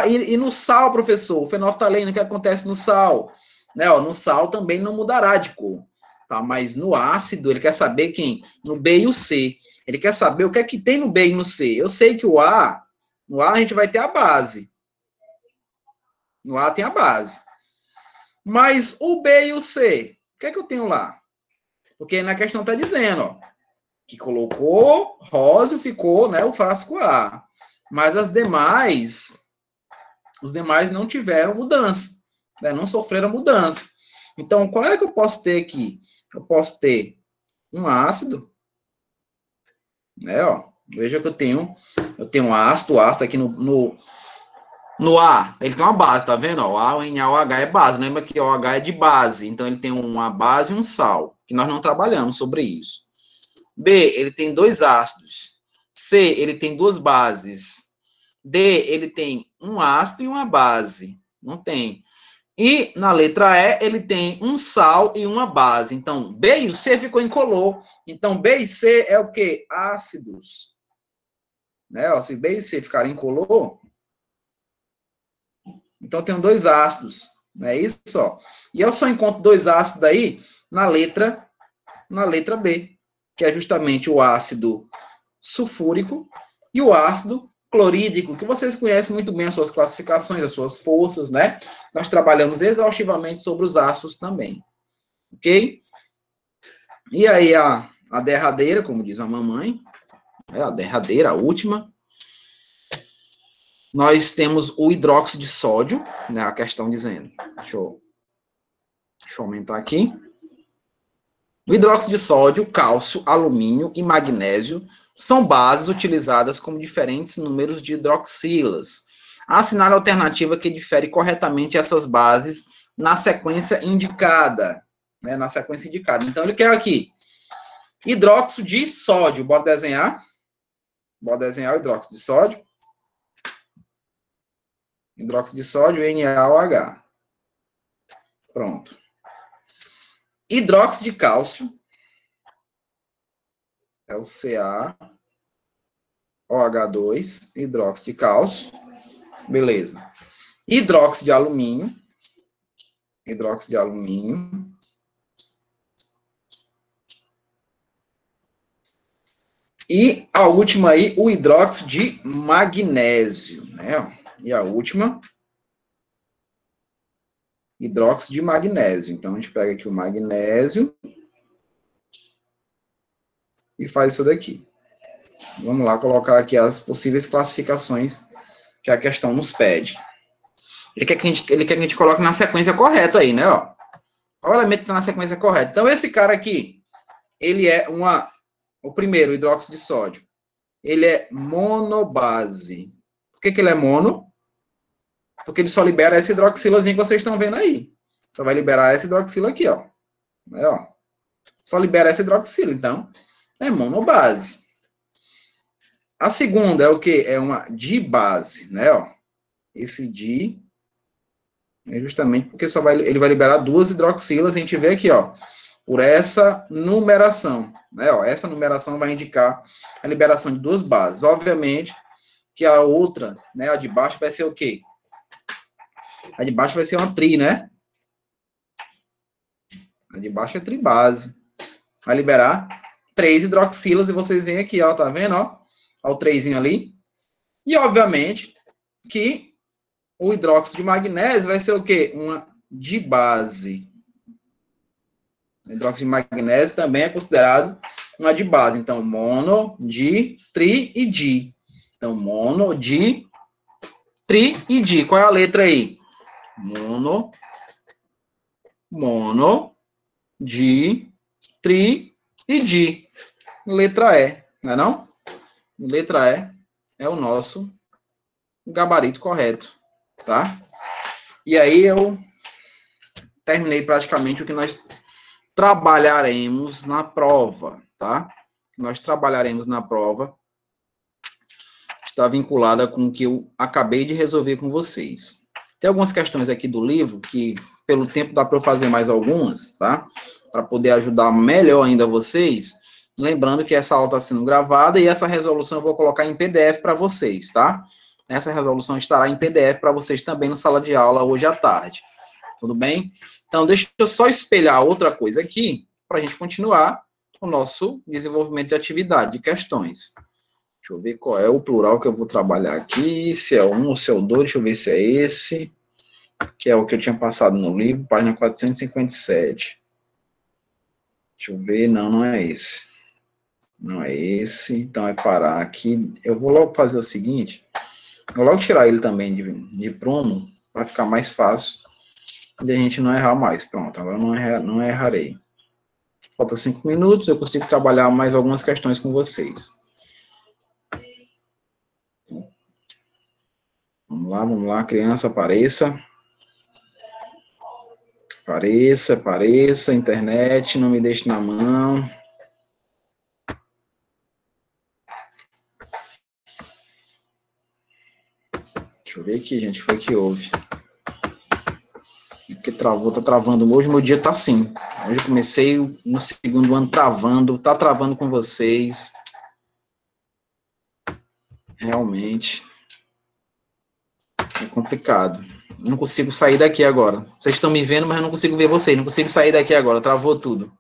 E no sal, professor, o fenolftaleína, o que acontece no sal? Né? Ó, no sal também não mudará de cor. Tá? Mas no ácido, ele quer saber quem? No B e o C. Ele quer saber o que é que tem no B e no C. Eu sei que no A a gente vai ter a base. No A tem a base. Mas o B e o C, o que é que eu tenho lá? Porque na questão está dizendo, ó, que colocou róseo, ficou, né, o frasco A. Mas os demais não tiveram mudança, né, não sofreram mudança. Então, qual é que eu posso ter aqui? Eu posso ter um ácido, né, ó, veja que eu tenho um ácido, o ácido aqui no A, ele tem uma base, tá vendo? O A, o Na, o H é base. Lembra que o H é de base, então ele tem uma base e um sal, que nós não trabalhamos sobre isso. B, ele tem dois ácidos. C, ele tem duas bases. D, ele tem um ácido e uma base. Não tem. E na letra E, ele tem um sal e uma base. Então, B e o C ficou incolor. Então, B e C é o quê? Ácidos. Né? Ó, se B e C ficarem incolor, então, eu tenho dois ácidos, não é isso? Ó. E eu só encontro dois ácidos aí na letra B, que é justamente o ácido sulfúrico e o ácido clorídrico, que vocês conhecem muito bem as suas classificações, as suas forças, né? Nós trabalhamos exaustivamente sobre os ácidos também, ok? E aí, a derradeira, como diz a mamãe, a derradeira, a última, nós temos o hidróxido de sódio, né, a questão dizendo. Deixa eu aumentar aqui. O hidróxido de sódio, cálcio, alumínio e magnésio são bases utilizadas como diferentes números de hidroxilas. Assinale a alternativa que difere corretamente essas bases na sequência indicada. Né, na sequência indicada. Então, ele quer aqui hidróxido de sódio. Bora desenhar? Bora desenhar o hidróxido de sódio. Hidróxido de sódio, NaOH. Pronto. Hidróxido de cálcio. É o CaOH2, hidróxido de cálcio. Beleza. Hidróxido de alumínio. Hidróxido de alumínio. E a última aí, o hidróxido de magnésio, né? E a última, hidróxido de magnésio. Então, a gente pega aqui o magnésio e faz isso daqui. Vamos lá colocar aqui as possíveis classificações que a questão nos pede. Ele quer que a gente coloque na sequência correta aí, né? Ó. Qual o elemento que está na sequência correta? Então, esse cara aqui, ele é o primeiro, hidróxido de sódio. Ele é monobase. Por que ele é mono? Porque ele só libera essa hidroxilazinha que vocês estão vendo aí. Só vai liberar essa hidroxila aqui, ó. É, ó. Só libera essa hidroxila, então, é monobase. A segunda é o quê? É uma dibase, né, ó. Esse di é justamente porque ele vai liberar duas hidroxilas, a gente vê aqui, ó, por essa numeração, né, ó. Essa numeração vai indicar a liberação de duas bases. Obviamente que a outra, né, a de baixo vai ser o quê? A de baixo vai ser uma tri, né? A de baixo é tribase. Vai liberar 3 hidroxilas e vocês veem aqui, ó, tá vendo, ó? Ó o 3zinho ali. E, obviamente, que o hidróxido de magnésio vai ser o quê? Uma dibase. O hidróxido de magnésio também é considerado uma dibase. Então, mono, di, tri e di. Então, mono, di, tri e di. Qual é a letra aí? Mono, di, tri e di. Letra E, não é não? Letra E é o nosso gabarito correto, tá? E aí eu terminei praticamente o que nós trabalharemos na prova, tá? Nós trabalharemos na prova está vinculada com o que eu acabei de resolver com vocês. Tem algumas questões aqui do livro que, pelo tempo, dá para eu fazer mais algumas, tá? Para poder ajudar melhor ainda vocês. Lembrando que essa aula está sendo gravada e essa resolução eu vou colocar em PDF para vocês, tá? Essa resolução estará em PDF para vocês também na sala de aula hoje à tarde. Tudo bem? Então, deixa eu só espelhar outra coisa aqui para a gente continuar o nosso desenvolvimento de atividade, de questões. Deixa eu ver qual é o plural que eu vou trabalhar aqui, se é um ou se é o dois, deixa eu ver se é esse. que é o que eu tinha passado no livro, página 457. Deixa eu ver, não é esse. Não é esse, então é parar aqui. Eu vou logo fazer o seguinte, vou logo tirar ele também de prumo, para ficar mais fácil, e a gente não errar mais. Pronto, agora não errarei. Falta 5 minutos, eu consigo trabalhar mais algumas questões com vocês. Vamos lá, criança, apareça. Apareça, internet, não me deixe na mão. Deixa eu ver aqui, gente, foi que houve. Porque travou, tá travando. Hoje meu dia tá assim. Hoje eu comecei no segundo ano travando, tá travando com vocês. Realmente. É complicado. Não consigo sair daqui agora. Vocês estão me vendo, mas eu não consigo ver vocês. Não consigo sair daqui agora. Travou tudo.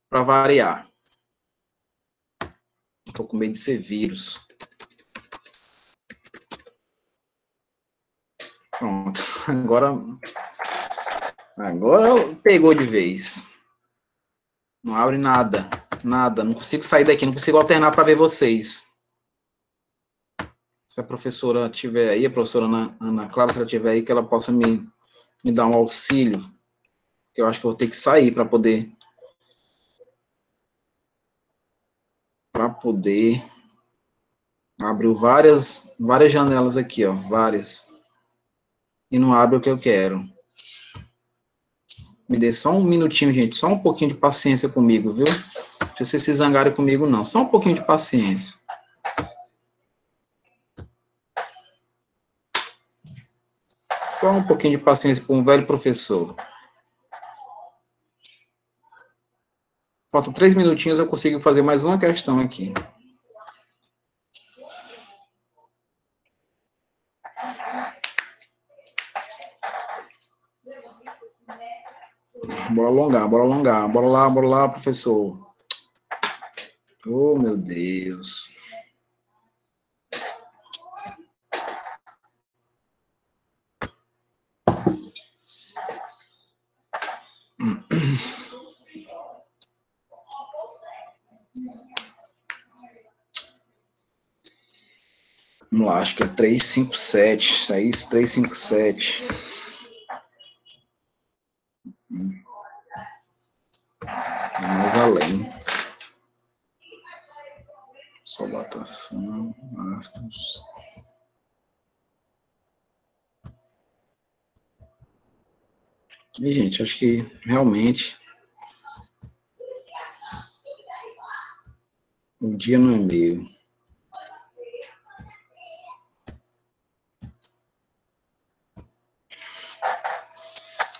Para variar. Tô com medo de ser vírus. Pronto. Agora pegou de vez. Não abre nada. Nada. Não consigo sair daqui. Não consigo alternar para ver vocês. Se a professora tiver aí, a professora Ana Clara, se ela tiver aí, que ela possa me dar um auxílio. Eu acho que eu vou ter que sair para poder abriu várias janelas aqui, ó, várias. E não abre o que eu quero. Me dê só um minutinho, gente, só um pouquinho de paciência comigo, viu? Não precisa vocês se zangarem comigo, não. Só um pouquinho de paciência. Só um pouquinho de paciência para um velho professor. Faltam 3 minutinhos, eu consigo fazer mais uma questão aqui. Bora lá, professor. Oh, meu Deus. Vamos lá, acho que é 357. Isso aí, 357. Mais além. Solatação, astros. E, gente, acho que realmente o dia não é meu.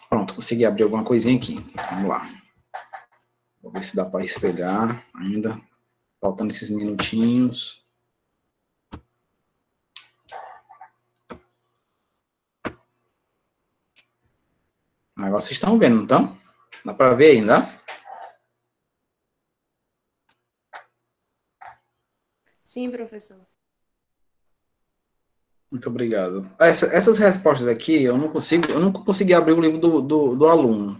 Pronto, consegui abrir alguma coisinha aqui. Vamos lá. Vou ver se dá para espelhar ainda. Faltando esses minutinhos. Agora vocês estão vendo, então? Dá para ver ainda? Sim, professor. Muito obrigado. Essas respostas aqui, eu nunca consegui abrir o livro do aluno.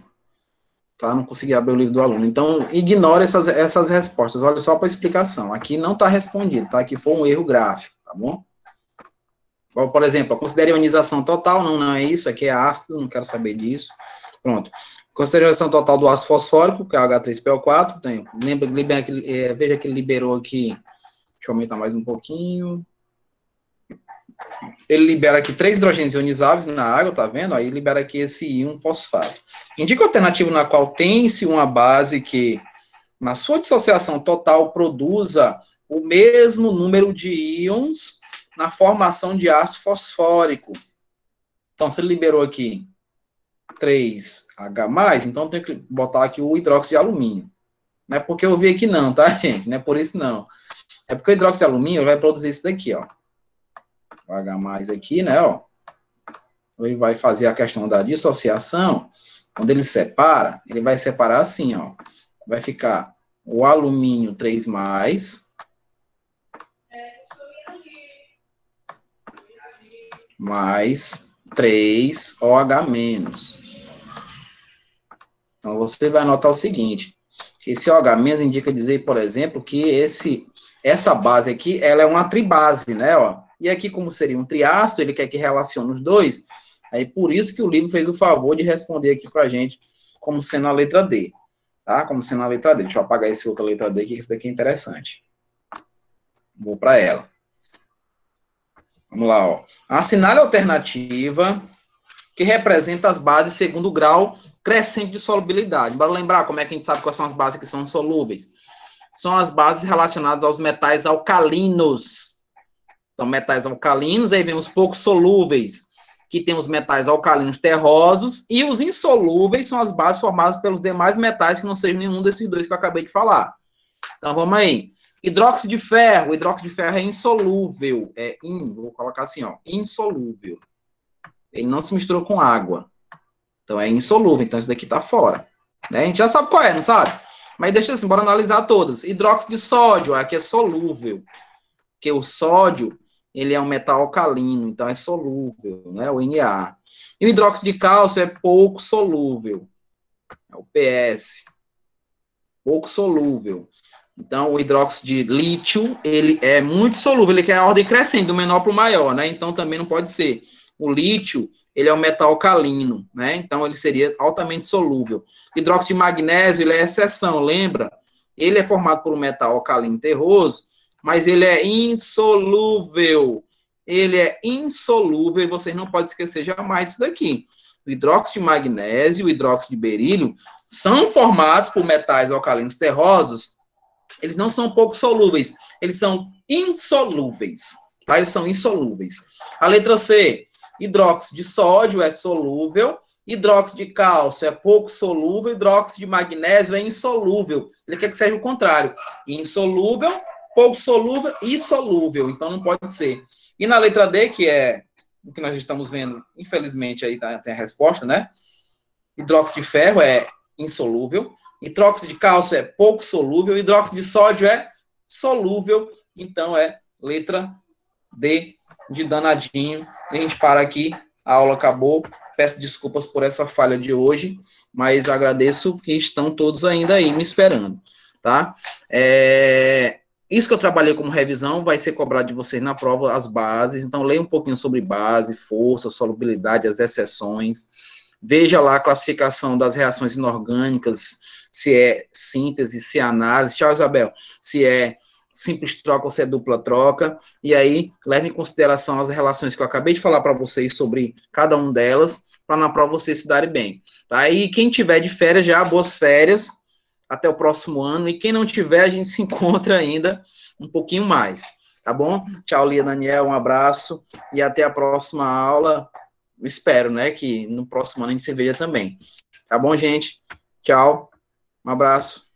Tá? Não consegui abrir o livro do aluno. Então, ignore essas respostas. Olha só para a explicação. Aqui não está respondido, tá? Aqui foi um erro gráfico, tá bom? Por exemplo, considere ionização total. Não é isso. Aqui é ácido, não quero saber disso. Pronto. Consideração total do ácido fosfórico, que é o H3PO4. Tem, veja que ele liberou aqui. Deixa eu aumentar mais um pouquinho. Ele libera aqui 3 hidrogênios ionizáveis na água, tá vendo? Aí libera aqui esse íon fosfato. Indica a alternativa na qual tem-se uma base que, na sua dissociação total, produza o mesmo número de íons na formação de ácido fosfórico. Então, se ele liberou aqui 3H+, então tem que botar aqui o hidróxido de alumínio. Não é porque eu vi aqui não, tá, gente? Não é por isso não. É porque o hidróxido de alumínio vai produzir isso daqui, ó. O H+ aqui, né, ó. Ele vai fazer a questão da dissociação. Quando ele separa, ele vai separar assim, ó. Vai ficar o alumínio 3+, mais 3OH-. Então, você vai anotar o seguinte, que esse OH- indica dizer, por exemplo, que essa base aqui, ela é uma tribase, né, ó. E aqui, como seria um triácido, ele quer que relacione os dois, aí por isso que o livro fez o favor de responder aqui pra gente, como sendo a letra D, tá? Como sendo a letra D. Deixa eu apagar essa outra letra D, que esse daqui é interessante. Vou para ela. Vamos lá, ó. Assinale a alternativa que representa as bases segundo o grau crescente de solubilidade. Bora lembrar como é que a gente sabe quais são as bases que são solúveis. São as bases relacionadas aos metais alcalinos. Então, metais alcalinos, aí vem os pouco solúveis, que tem os metais alcalinos terrosos, e os insolúveis são as bases formadas pelos demais metais que não sejam nenhum desses dois que eu acabei de falar. Então, vamos aí. Hidróxido de ferro. O hidróxido de ferro é insolúvel. Vou colocar assim, ó, insolúvel. Ele não se misturou com água. Então, é insolúvel. Então, isso daqui tá fora. Né? A gente já sabe qual é, não sabe? Mas deixa assim, bora analisar todas. Hidróxido de sódio, aqui é solúvel. Porque o sódio, ele é um metal alcalino, então é solúvel, né? O Na. E o hidróxido de cálcio é pouco solúvel. É o PS. Pouco solúvel. Então, o hidróxido de lítio, ele é muito solúvel, ele quer a ordem crescente, do menor para o maior, né? Então, também não pode ser. O lítio, ele é um metal alcalino, né? Então, ele seria altamente solúvel. Hidróxido de magnésio, ele é exceção, lembra? Ele é formado por um metal alcalino terroso, mas ele é insolúvel. Ele é insolúvel, e vocês não podem esquecer jamais disso daqui. O hidróxido de magnésio e o hidróxido de berílio são formados por metais alcalinos terrosos. Eles não são pouco solúveis, eles são insolúveis, tá? Eles são insolúveis. A letra C, hidróxido de sódio é solúvel, hidróxido de cálcio é pouco solúvel, hidróxido de magnésio é insolúvel. Ele quer que seja o contrário. Insolúvel, pouco solúvel e solúvel. Então não pode ser. E na letra D, que é o que nós estamos vendo, infelizmente, aí tem a resposta, né? Hidróxido de ferro é insolúvel, hidróxido de cálcio é pouco solúvel, hidróxido de sódio é solúvel, então é letra D de danadinho. A gente para aqui, a aula acabou, peço desculpas por essa falha de hoje, mas agradeço que estão todos ainda aí me esperando, tá? Isso que eu trabalhei como revisão vai ser cobrado de vocês na prova, as bases, então leia um pouquinho sobre base, força, solubilidade, as exceções. Veja lá a classificação das reações inorgânicas, se é síntese, se é análise. Tchau, Isabel. Se é simples troca ou se é dupla troca. E aí, leve em consideração as relações que eu acabei de falar para vocês sobre cada uma delas, para na prova vocês se darem bem. Tá? E quem tiver de férias já, boas férias. Até o próximo ano. E quem não tiver, a gente se encontra ainda um pouquinho mais. Tá bom? Tchau, Lia, Daniel. Um abraço. E até a próxima aula. Espero, né, que no próximo ano a gente se veja também. Tá bom, gente? Tchau. Um abraço.